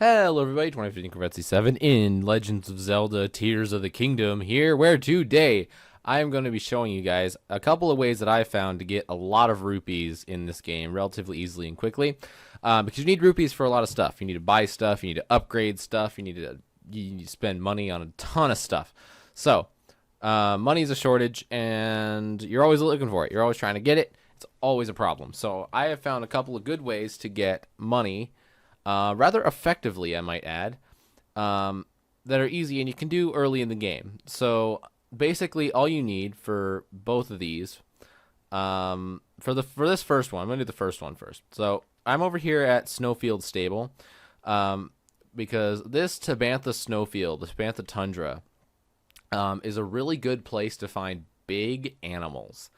Hello everybody, 2015 Corvetzi 7 in Legends of Zelda Tears of the Kingdom here, where today I am going to be showing you guys a couple of ways that I found to get a lot of rupees in this game relatively easily and quickly. Because you need rupees for a lot of stuff. You need to buy stuff, you need to upgrade stuff, you need to spend money on a ton of stuff. So, money is a shortage and you're always looking for it. You're always trying to get it. It's always a problem. So I have found a couple of good ways to get money rather effectively, I might add, that are easy and you can do early in the game. So basically, all you need for both of these, for this first one, I'm gonna do the first one first. So I'm over here at Snowfield Stable, because this Tabantha Snowfield, the Tabantha Tundra, is a really good place to find big animals.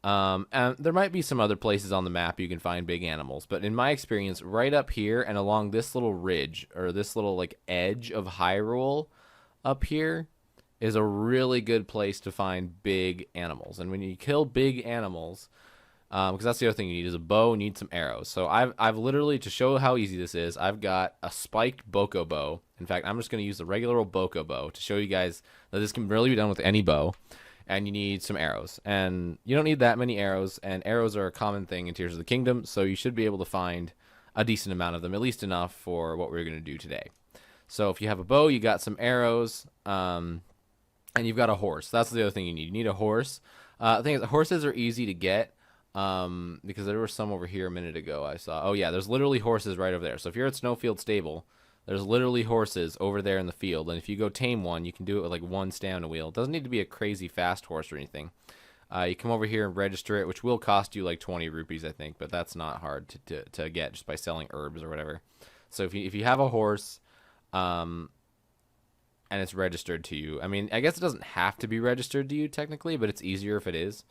And there might be some other places on the map you can find big animals, but in my experience, right up here and along this little ridge, or this little like edge of Hyrule up here, is a really good place to find big animals. And when you kill big animals, because that's the other thing you need is a bow, you need some arrows. So I've literally, to show how easy this is, I've got a spiked Boko bow. In fact, I'm just going to use the regular old Boko bow to show you guys that this can really be done with any bow. And you need some arrows, and you don't need that many arrows, and arrows are a common thing in Tears of the Kingdom, so you should be able to find a decent amount of them, at least enough for what we're going to do today. So if you have a bow, you got some arrows, and you've got a horse. That's the other thing you need. You need a horse. The thing is, horses are easy to get, because there were some over here a minute ago I saw. Oh yeah, there's literally horses right over there. So if you're at Snowfield Stable, there's literally horses over there in the field, and if you go tame one, you can do it with like one stamina wheel. It doesn't need to be a crazy fast horse or anything. You come over here and register it, which will cost you like 20 rupees, I think, but that's not hard to get just by selling herbs or whatever. So if you have a horse, and it's registered to you, I mean, I guess it doesn't have to be registered to you technically, but it's easier if it is.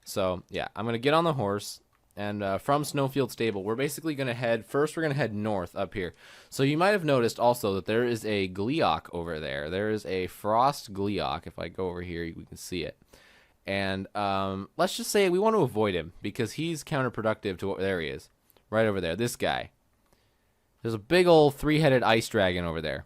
So yeah, I'm gonna get on the horse. And from Snowfield Stable, we're basically going to head, first we're going to head north up here. So you might have noticed also that there is a Gleeok over there. There is a Frost Gleeok. If I go over here, we can see it. And let's just say we want to avoid him because he's counterproductive to what, there he is. Right over there, this guy. There's a big old three-headed ice dragon over there.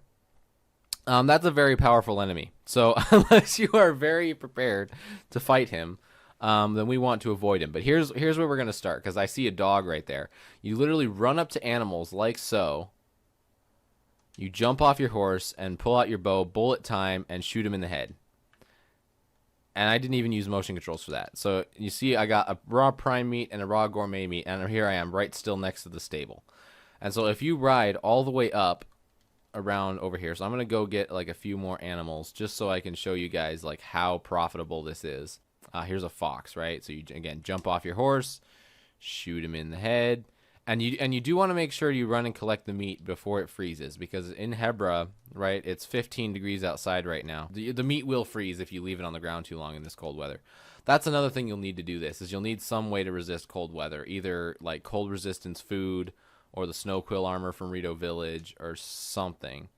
That's a very powerful enemy. So unless you are very prepared to fight him, then we want to avoid him. But here's where we're going to start, because I see a dog right there. You literally run up to animals like so. You jump off your horse and pull out your bow, bullet time, and shoot him in the head. And I didn't even use motion controls for that. So you see I got a raw prime meat and a raw gourmet meat, and here I am right still next to the stable. And so if you ride all the way up around over here, so I'm going to go get like a few more animals just so I can show you guys like how profitable this is. Here's a fox, right? So you, again, jump off your horse, shoot him in the head, and you do want to make sure you run and collect the meat before it freezes, because in Hebra, right, it's 15 degrees outside right now. The meat will freeze if you leave it on the ground too long in this cold weather. That's another thing you'll need to do this, is you'll need some way to resist cold weather, either like cold resistance food or the snow quill armor from Rito Village or something.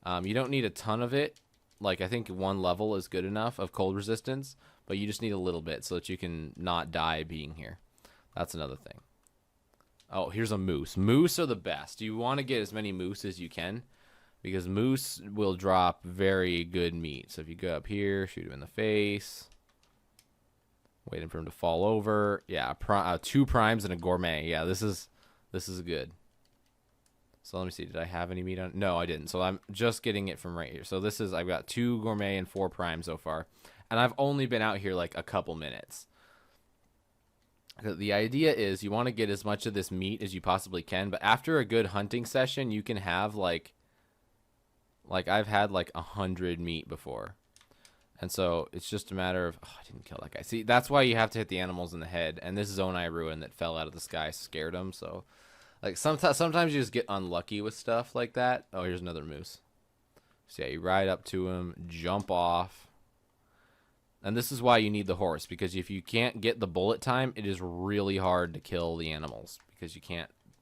You don't need a ton of it. Like, I think one level is good enough of cold resistance, but you just need a little bit so that you can not die being here. That's another thing. Oh, here's a moose. Moose are the best. You want to get as many moose as you can, because moose will drop very good meat. So if you go up here, shoot him in the face, waiting for him to fall over. Yeah, 2 primes and a gourmet. Yeah, this is good. So let me see. Did I have any meat on? No, I didn't. So I'm just getting it from right here. So this is, I've got 2 gourmet and 4 primes so far. And I've only been out here like a couple minutes. The idea is you want to get as much of this meat as you possibly can. But after a good hunting session, you can have like I've had like 100 meat before. And so it's just a matter of, oh, I didn't kill that guy. See, that's why you have to hit the animals in the head. And this Zonai ruin that fell out of the sky scared him. So like sometimes you just get unlucky with stuff like that. Oh, here's another moose. So yeah, you ride up to him, jump off. And this is why you need the horse, because if you can't get the bullet time, it is really hard to kill the animals, because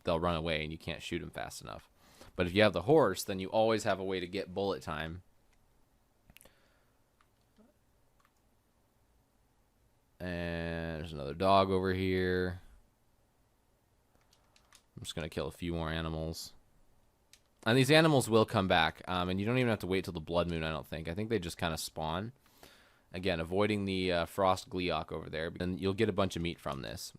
they'll run away and you can't shoot them fast enough. But if you have the horse, then you always have a way to get bullet time. And there's another dog over here. I'm just going to kill a few more animals. And these animals will come back, and you don't even have to wait till the blood moon, I don't think. I think they just kind of spawn. Again, avoiding the frost gleeok over there, and you'll get a bunch of meat from this.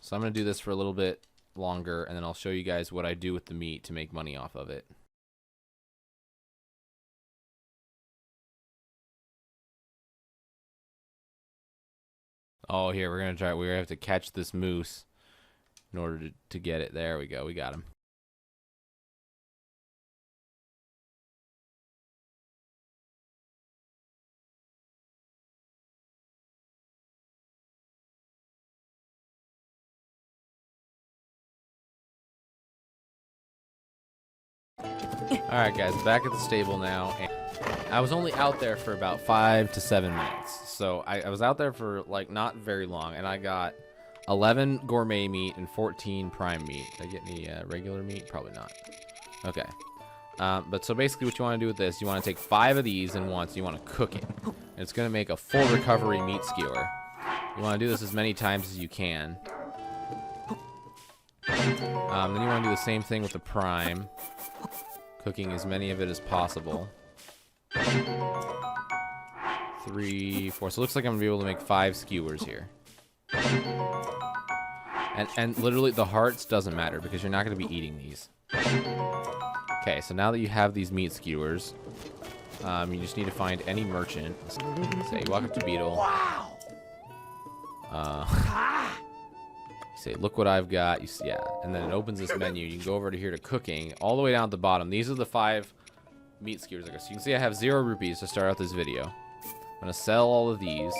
So I'm going to do this for a little bit longer, and then I'll show you guys what I do with the meat to make money off of it. Oh, here, we're going to try. We're going to have to catch this moose in order to get it. There we go. We got him. Alright guys, back at the stable now, and I was only out there for about 5 to 7 minutes, so I was out there for like not very long, and I got 11 gourmet meat and 14 prime meat. Did I get any regular meat? Probably not. Okay. But so basically what you want to do with this, you want to take 5 of these in once, and you want to cook it. And it's going to make a full recovery meat skewer. You want to do this as many times as you can. Then you want to do the same thing with the prime. Cooking as many of it as possible. 3, 4. So it looks like I'm going to be able to make 5 skewers here. And literally the hearts doesn't matter because you're not going to be eating these. Okay, so now that you have these meat skewers, you just need to find any merchant. Say, you walk up to Beetle. Wow. Say, look what I've got. You see, yeah, and then it opens this menu. You can go over to here to cooking, all the way down at the bottom. These are the 5 meat skewers. So you can see I have 0 rupees to start out this video. I'm gonna sell all of these.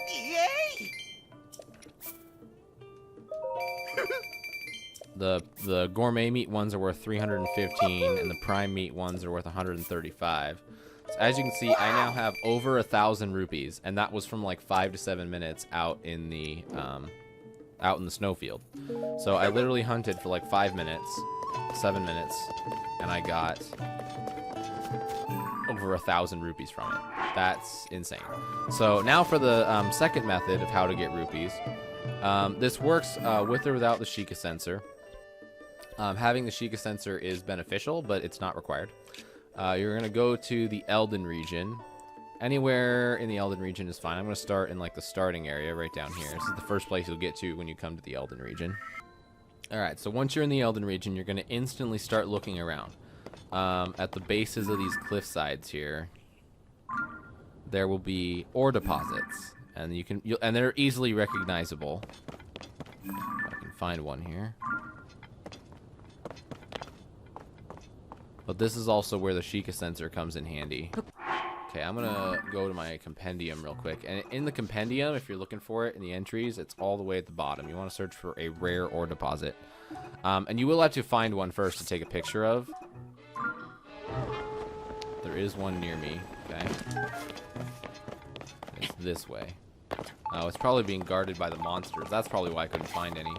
Yay! The gourmet meat ones are worth 315, and the prime meat ones are worth 135. So as you can see, I now have over 1,000 rupees, and that was from like 5 to 7 minutes out in the snowfield. So I literally hunted for like 5 minutes, 7 minutes, and I got over 1,000 rupees from it. That's insane. So now for the second method of how to get rupees. This works with or without the Sheikah sensor. Having the Sheikah sensor is beneficial, but it's not required. You're going to go to the Elden region. Anywhere in the Elden region is fine. I'm going to start in like the starting area right down here. This is the first place you'll get to when you come to the Elden region. Alright, so once you're in the Elden region, you're going to instantly start looking around. At the bases of these cliff sides here, there will be ore deposits. And and they're easily recognizable. If I can find one here. But this is also where the Sheikah sensor comes in handy. Okay, I'm gonna go to my compendium real quick. And in the compendium, if you're looking for it in the entries, it's all the way at the bottom. You want to search for a rare ore deposit. And you will have to find one first to take a picture of. There is one near me, okay? It's this way. Oh, it's probably being guarded by the monsters. That's probably why I couldn't find any.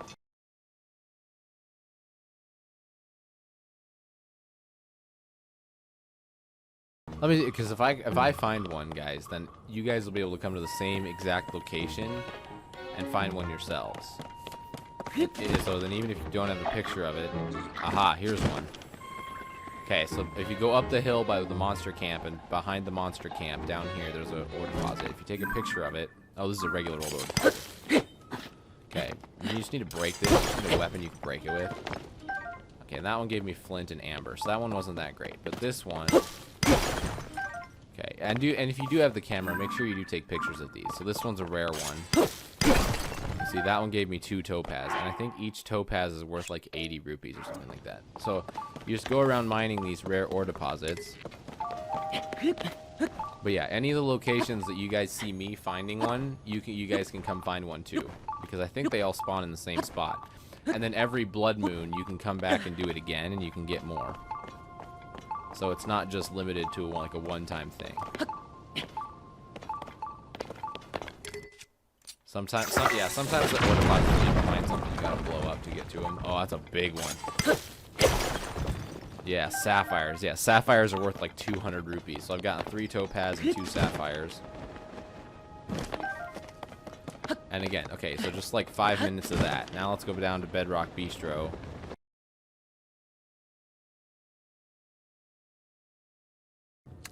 Let me, because if I find one, guys, then you guys will be able to come to the same exact location and find one yourselves. So then even if you don't have a picture of it, aha, here's one. Okay, so if you go up the hill by the monster camp, and behind the monster camp down here, there's a ore deposit. If you take a picture of it, oh, this is a regular ore deposit. Okay, you just need to break this. You just need a weapon you can break it with. Okay, and that one gave me flint and amber, so that one wasn't that great. But this one. Okay, and if you do have the camera, make sure you do take pictures of these. So this one's a rare one. See, that one gave me 2 topaz, and I think each topaz is worth like 80 rupees or something like that. So you just go around mining these rare ore deposits. But yeah, any of the locations that you guys see me finding one, you guys can come find one too, because I think they all spawn in the same spot. And then every blood moon, you can come back and do it again, and you can get more. So it's not just limited to like a one-time thing. Sometimes the ore deposits leave behind something you gotta blow up to get to them. Oh, that's a big one. Yeah, sapphires. Yeah, sapphires are worth like 200 rupees. So I've gotten 3 topaz and 2 sapphires. And again, okay, so just like 5 minutes of that. Now let's go down to Bedrock Bistro.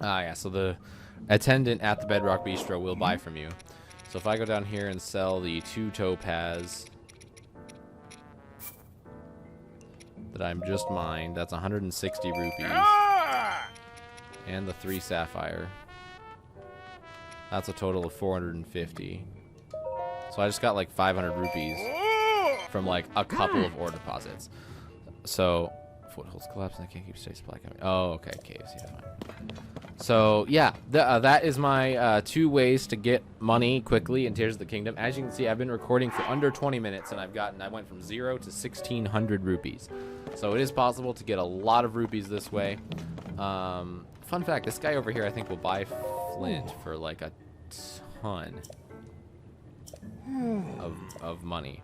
Ah, yeah, so the attendant at the Bedrock Bistro will buy from you. So if I go down here and sell the 2 topaz that I'm just mined, that's 160 rupees. And the 3 sapphire. That's a total of 450. So I just got like 500 rupees from like a couple of ore deposits. So, footholds collapse and I can't keep stay supply coming. Oh, okay, caves, yeah, fine. So, yeah, that is my 2 ways to get money quickly in Tears of the Kingdom. As you can see, I've been recording for under 20 minutes and I went from 0 to 1,600 rupees. So it is possible to get a lot of rupees this way. Fun fact, this guy over here I think will buy flint for like a ton of money.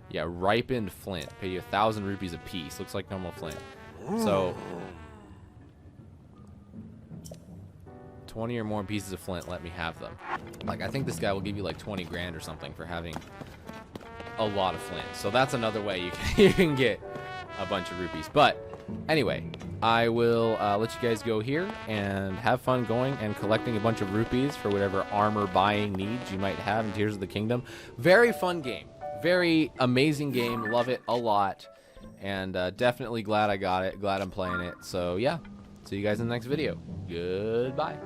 Yeah, ripened flint. Pay you 1,000 rupees a piece. Looks like normal flint. So 20 or more pieces of flint, let me have them. Like, I think this guy will give you like 20 grand or something for having a lot of flint. So that's another way you can get a bunch of rupees. But anyway, I will let you guys go here and have fun going and collecting a bunch of rupees for whatever armor buying needs you might have in Tears of the Kingdom. Very fun game. Very amazing game. Love it a lot. And definitely glad I got it. Glad I'm playing it. So yeah, see you guys in the next video. Goodbye.